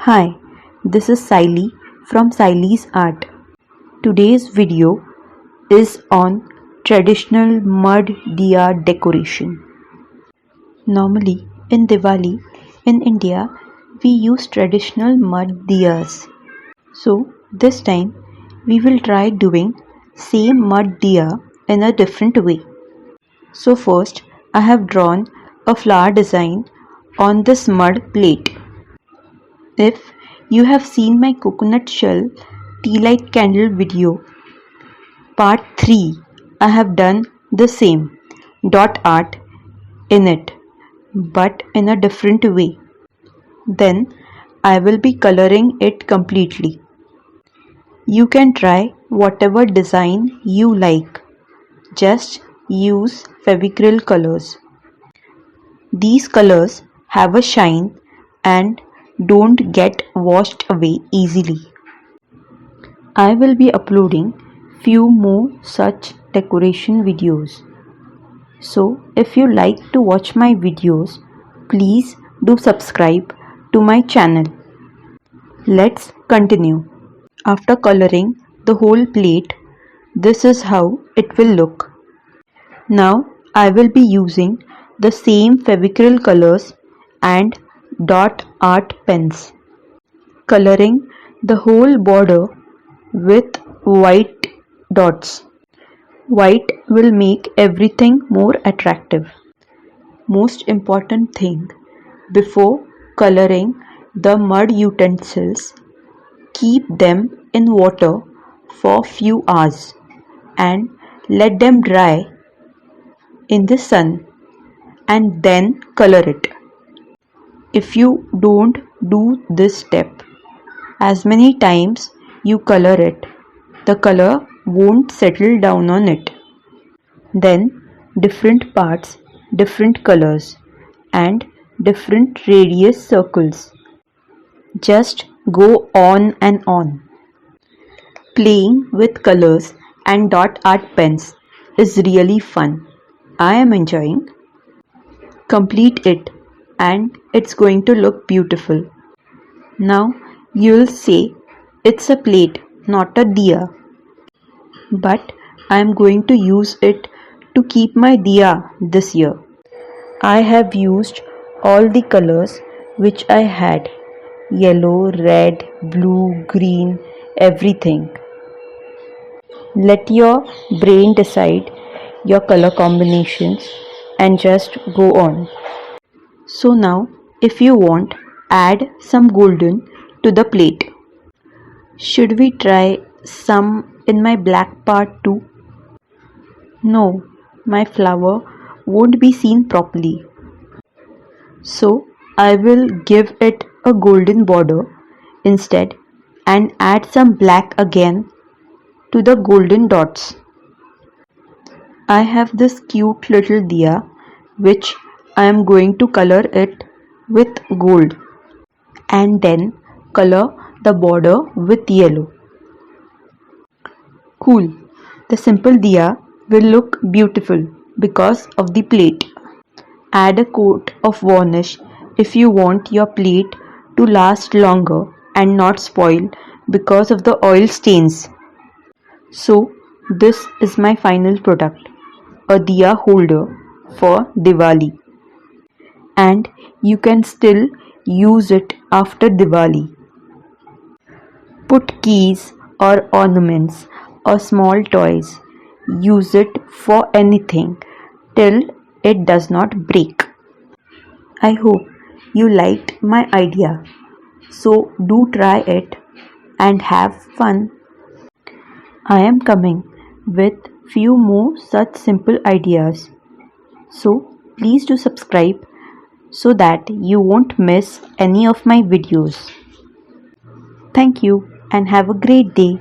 Hi, this is Siley from Siley's Art. Today's video is on traditional mud diya decoration. Normally in Diwali in India we use traditional mud diyas. So this time we will try doing same mud diya in a different way. So first I have drawn a flower design on this mud plate. If you have seen my coconut shell tea light candle video, part 3, I have done the same dot art in it, but in a different way. Then I will be coloring it completely. You can try whatever design you like. Just use Fevicryl colors. These colors have a shine and don't get washed away easily. I will be uploading few more such decoration videos. So if you like to watch my videos, please do subscribe to my channel. Let's continue. After coloring the whole plate, this is how it will look. Now I will be using the same Fevicryl colors and dot art pens, coloring the whole border with white dots. White will make everything more attractive. Most important thing, before coloring the mud utensils, keep them in water for few hours and let them dry in the sun and then color it. If you don't do this step, as many times you color it, the color won't settle down on it. Then different parts, different colors and different radius circles. Just go on and on. Playing with colors and dot art pens is really fun. I am enjoying. Complete it and it's going to look beautiful. Now you'll say it's a plate, not a diya. But I am going to use it to keep my diya this year. I have used all the colors which I had: yellow, red, blue, green, everything. Let your brain decide your color combinations and just go on. So now if you want, add some golden to the plate. Should we try some in my black part too? No, my flower won't be seen properly. So I will give it a golden border instead and add some black again to the golden dots. I have this cute little diya which I am going to color it with gold and then color the border with yellow. Cool. The simple diya will look beautiful because of the plate. Add a coat of varnish if you want your plate to last longer and not spoil because of the oil stains. So this is my final product, a diya holder for Diwali. And you can still use it after Diwali. Put keys or ornaments or small toys. Use it for anything till it does not break. I hope you liked my idea. So do try it and have fun. I am coming with few more such simple ideas. So please do subscribe so that you won't miss any of my videos. Thank you and have a great day.